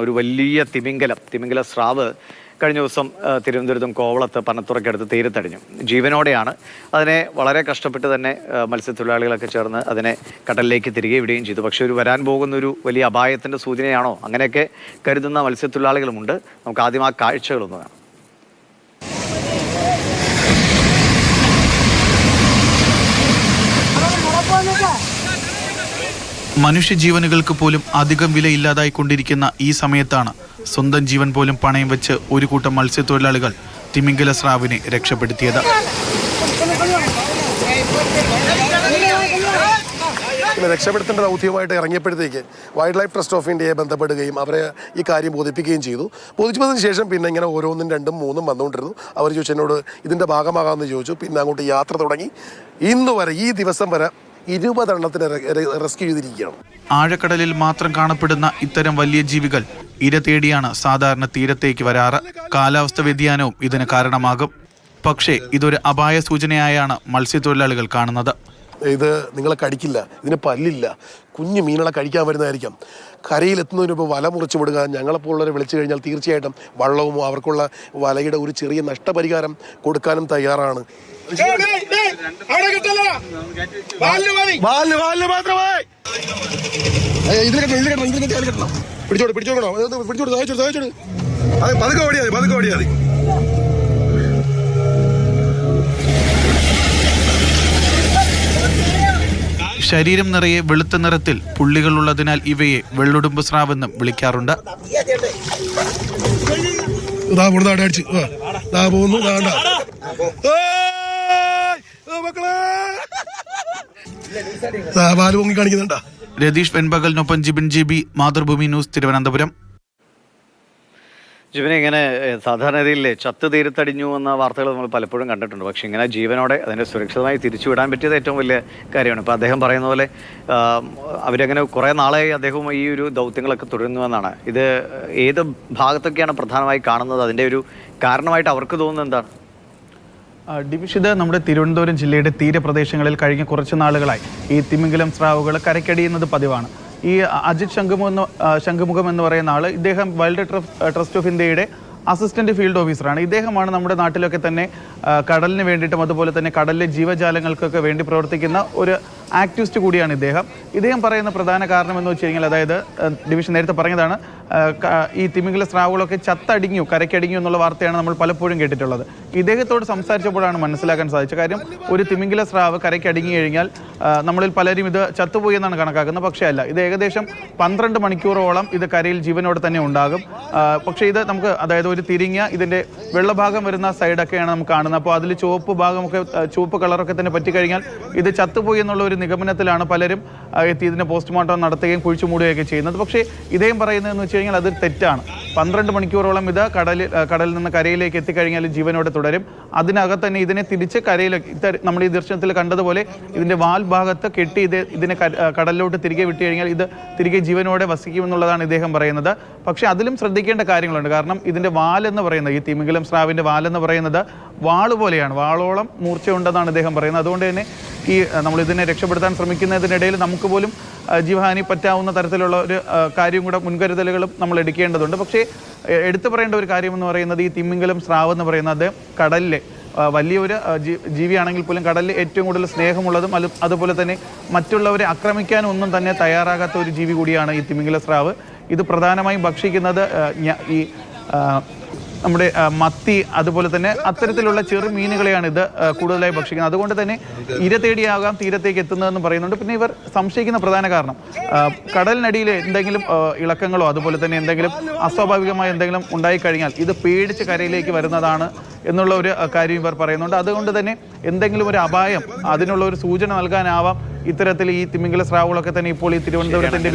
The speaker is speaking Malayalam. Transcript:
ഒരു വലിയ തിമിംഗല സ്രാവ് കഴിഞ്ഞ ദിവസം തിരുവനന്തപുരത്തും കോവളത്ത് പനത്തുറക്കടുത്ത് തീരത്തടിഞ്ഞു. ജീവനോടെയാണ്. അതിനെ വളരെ കഷ്ടപ്പെട്ട് തന്നെ മത്സ്യത്തൊഴിലാളികളൊക്കെ ചേർന്ന് അതിനെ കടലിലേക്ക് തിരികെ വിടുകയും ചെയ്തു. പക്ഷേ വരാൻ പോകുന്ന ഒരു വലിയ അപായത്തിൻ്റെ സൂചനയാണോ അങ്ങനെയൊക്കെ കരുതുന്ന മത്സ്യത്തൊഴിലാളികളുമുണ്ട്. നമുക്ക് ആദ്യം ആ കാഴ്ചകളൊന്ന് കാണാം. മനുഷ്യജീവനുകൾക്ക് പോലും അധികം വിലയില്ലാതായിക്കൊണ്ടിരിക്കുന്ന ഈ സമയത്താണ് സ്വന്തം ജീവൻ പോലും പണയം വെച്ച് ഒരു കൂട്ടം മത്സ്യത്തൊഴിലാളികൾ തിമിംഗല സ്രാവിനെ രക്ഷപ്പെടുത്തിയത്. രക്ഷപ്പെടുത്തേണ്ട ദൗത്യമായിട്ട് ഇറങ്ങിയപ്പോഴത്തേക്ക് വൈൽഡ് ലൈഫ് ട്രസ്റ്റ് ഓഫ് ഇന്ത്യയെ ബന്ധപ്പെടുകയും അവരെ ഈ കാര്യം ബോധിപ്പിക്കുകയും ചെയ്തു. ബോധിച്ചതിന് ശേഷം പിന്നെ ഇങ്ങനെ ഓരോന്നും രണ്ടും മൂന്നും വന്നുകൊണ്ടിരുന്നു. അവർ ചോദിച്ചു എന്നോട് ഇതിൻ്റെ ഭാഗമാകാമെന്ന് ചോദിച്ചു. പിന്നെ അങ്ങോട്ട് യാത്ര തുടങ്ങി. ഇന്ന് വരെ ഈ ദിവസം വരെ 20 എണ്ണത്തിന് റെസ്ക്യൂ ചെയ്തിരിക്കുകയാണ്. ആഴക്കടലിൽ മാത്രം കാണപ്പെടുന്ന ഇത്തരം വലിയ ജീവികൾ ഇര തേടിയാണ് സാധാരണ തീരത്തേക്ക് വരാറ്. കാലാവസ്ഥ വ്യതിയാനവും ഇതിന് കാരണമാകും. പക്ഷേ ഇതൊരു അപായ സൂചനയായാണ് മത്സ്യത്തൊഴിലാളികൾ കാണുന്നത്. ഇത് നിങ്ങളെ കടിക്കില്ല, ഇതിന് പല്ലില്ല, കുഞ്ഞു മീനുകളെ കഴിക്കാൻ വരുന്നതായിരിക്കാം. കരയിലെത്തുന്നതിന് മുമ്പ് വല മുറിച്ചു വിടുക. ഞങ്ങളെപ്പോലുള്ളവരെ വിളിച്ചു കഴിഞ്ഞാൽ തീർച്ചയായിട്ടും വള്ളവും അവർക്കുള്ള വലയുടെ ഒരു ചെറിയ നഷ്ടപരിഹാരം കൊടുക്കാനും തയ്യാറാണ്. ശരീരം നിറയെ വെളുത്ത നിറത്തിൽ പുള്ളികളുള്ളതിനാൽ ഇവയെ വെള്ളുടുമ്പ് സ്രാവെന്നും വിളിക്കാറുണ്ട്. രതീഷ് വെൺപകലിനൊപ്പം ജിബിൻ GB, മാതൃഭൂമി ന്യൂസ്, തിരുവനന്തപുരം. ജീവനെ ഇങ്ങനെ സാധാരണഗതിയിലെ ചത്ത് തീരത്തടിഞ്ഞു എന്ന വാർത്തകൾ നമ്മൾ പലപ്പോഴും കണ്ടിട്ടുണ്ട്. പക്ഷേ ഇങ്ങനെ ജീവനോടെ അതിനെ സുരക്ഷിതമായി തിരിച്ചുവിടാൻ പറ്റിയത് ഏറ്റവും വലിയ കാര്യമാണ്. ഇപ്പോൾ അദ്ദേഹം പറയുന്ന പോലെ അവരങ്ങനെ കുറേ നാളായി അദ്ദേഹവും ഈ ഒരു ദൗത്യങ്ങളൊക്കെ തുടരുന്നുവെന്നാണ്. ഇത് ഏത് ഭാഗത്തൊക്കെയാണ് പ്രധാനമായി കാണുന്നത്? അതിൻ്റെ ഒരു കാരണമായിട്ട് അവർക്ക് തോന്നുന്നത് എന്താണ്? ഡിവിഷ്, നമ്മുടെ തിരുവനന്തപുരം ജില്ലയുടെ തീരപ്രദേശങ്ങളിൽ കഴിഞ്ഞ കുറച്ച് നാളുകളായി ഈ തിമിംഗലം സ്രാവുകൾ കരയ്ക്കടിയുന്നത് പതിവാണ്. ഈ അജിത് ശംഖുമുഖം എന്ന് പറയുന്ന ആൾ, ഇദ്ദേഹം വൈൽഡ് ട്രസ്റ്റ് ഓഫ് ഇന്ത്യയുടെ അസിസ്റ്റന്റ് ഫീൽഡ് ഓഫീസറാണ്. ഇദ്ദേഹമാണ് നമ്മുടെ നാട്ടിലൊക്കെ തന്നെ കടലിന് വേണ്ടിയിട്ടും അതുപോലെ തന്നെ കടലിലെ ജീവജാലങ്ങൾക്കൊക്കെ വേണ്ടി പ്രവർത്തിക്കുന്ന ഒരു ആക്ടിവിസ്റ്റ് കൂടിയാണ് ഇദ്ദേഹം പറയുന്ന പ്രധാന കാരണം എന്ന് വെച്ച് കഴിഞ്ഞാൽ, അതായത് ഡിവിഷൻ നേരത്തെ പറഞ്ഞതാണ്, ഈ തിമിംഗല സ്രാവുകളൊക്കെ ചത്തടിഞ്ഞു, കരയ്ക്കടിഞ്ഞു എന്നുള്ള വാർത്തയാണ് നമ്മൾ പലപ്പോഴും കേട്ടിട്ടുള്ളത്. ഇദ്ദേഹത്തോട് സംസാരിച്ചപ്പോഴാണ് മനസ്സിലാക്കാൻ സാധിച്ച കാര്യം, ഒരു തിമിംഗല സ്രാവ് കരയ്ക്കടിഞ്ഞു കഴിഞ്ഞാൽ നമ്മളിൽ പലരും ഇത് ചത്തുപോയി എന്നാണ് കണക്കാക്കുന്നത്. പക്ഷേ അല്ല, ഇത് ഏകദേശം 12 മണിക്കൂറോളം ഇത് കരയിൽ ജീവനോടെ തന്നെ ഉണ്ടാകും. പക്ഷേ ഇത് നമുക്ക്, അതായത് ഒരു തിരിഞ്ഞ ഇതിൻ്റെ വെള്ളഭാഗം വരുന്ന സൈഡൊക്കെയാണ് നമുക്ക് കാണുന്നത്. അപ്പോൾ അതിൽ ചുവപ്പ് ഭാഗമൊക്കെ, ചുവപ്പ് കളറൊക്കെ തന്നെ പറ്റിക്കഴിഞ്ഞാൽ ഇത് ചത്തുപോയി എന്നുള്ള ഒരു നിഗമനത്തിലാണ് പലരും എത്തി ഇതിൻ്റെ പോസ്റ്റ്മോർട്ടം നടത്തുകയും കുഴിച്ചു മൂടുകയൊക്കെ ചെയ്യുന്നത്. പക്ഷേ ഇദ്ദേഹം പറയുന്നതെന്ന് വെച്ച് കഴിഞ്ഞാൽ അതൊരു തെറ്റാണ്. 12 മണിക്കൂറോളം ഇത് കടലിൽ നിന്ന് കരയിലേക്ക് എത്തിക്കഴിഞ്ഞാൽ ജീവനോടെ തുടരും. അതിനകത്ത് തന്നെ ഇതിനെ തിരിച്ച് കരയിലേക്ക്, നമ്മൾ ഈ ദൃശ്യത്തിൽ കണ്ടതുപോലെ ഇതിൻ്റെ വാൽ ഭാഗത്ത് കെട്ടി ഇതിനെ കടലിലോട്ട് തിരികെ വിട്ടു കഴിഞ്ഞാൽ ഇത് തിരികെ ജീവനോടെ വസിക്കുമെന്നുള്ളതാണ് ഇദ്ദേഹം പറയുന്നത്. പക്ഷേ അതിലും ശ്രദ്ധിക്കേണ്ട കാര്യങ്ങളുണ്ട്. കാരണം ഇതിൻ്റെ വാലെന്ന് പറയുന്നത്, ഈ തിമിംഗലം സ്രാവിൻ്റെ വാലെന്ന് പറയുന്നത് വാള് പോലെയാണ്, വാളോളം മൂർച്ചയുണ്ടെന്നാണ് ഇദ്ദേഹം പറയുന്നത്. അതുകൊണ്ട് തന്നെ ഈ നമ്മളിതിനെ രക്ഷപ്പെടുത്താൻ ശ്രമിക്കുന്നതിനിടയിൽ നമുക്ക് പോലും ജീവഹാനി പറ്റാവുന്ന തരത്തിലുള്ള ഒരു കാര്യം കൂടെ, മുൻകരുതലുകളും നമ്മൾ എടുക്കേണ്ടതുണ്ട്. പക്ഷേ എടുത്തു പറയേണ്ട ഒരു കാര്യമെന്ന് പറയുന്നത്, ഈ തിമിംഗലം സ്രാവ് എന്ന് പറയുന്നത് കടലിലെ വലിയൊരു ജീവിയാണെങ്കിൽ പോലും കടലിൽ ഏറ്റവും കൂടുതൽ സ്നേഹമുള്ളതും അതുപോലെ തന്നെ മറ്റുള്ളവരെ ആക്രമിക്കാനും ഒന്നും തന്നെ തയ്യാറാകാത്ത ഒരു ജീവി കൂടിയാണ് ഈ തിമിംഗല സ്രാവ്. ഇത് പ്രധാനമായും ഭക്ഷിക്കുന്നത് ഈ നമ്മുടെ മത്തി, അതുപോലെ തന്നെ അത്തരത്തിലുള്ള ചെറു മീനുകളെയാണ് ഇത് കൂടുതലായി ഭക്ഷിക്കുന്നത്. അതുകൊണ്ട് തന്നെ ഇര തേടിയാകാം തീരത്തേക്ക് എത്തുന്നതെന്ന് പറയുന്നുണ്ട്. പിന്നെ ഇവർ സംശയിക്കുന്ന പ്രധാന കാരണം, കടലിനടിയിൽ എന്തെങ്കിലും ഇളക്കങ്ങളോ അതുപോലെ തന്നെ എന്തെങ്കിലും അസ്വാഭാവികമായ എന്തെങ്കിലും ഉണ്ടായിക്കഴിഞ്ഞാൽ ഇത് പേടിച്ച് കരയിലേക്ക് വരുന്നതാണ് എന്നുള്ള ഒരു കാര്യം ഇവർ പറയുന്നുണ്ട്. അതുകൊണ്ട് തന്നെ എന്തെങ്കിലും ഒരു അപായം, അതിനുള്ള ഒരു സൂചന നൽകാനാവാം ഇത്തരത്തിൽ ഈ തിമിംഗല സ്രാവുകളൊക്കെ തന്നെ ഇപ്പോൾ ഈ തിരുവനന്തപുരത്തിൻ്റെ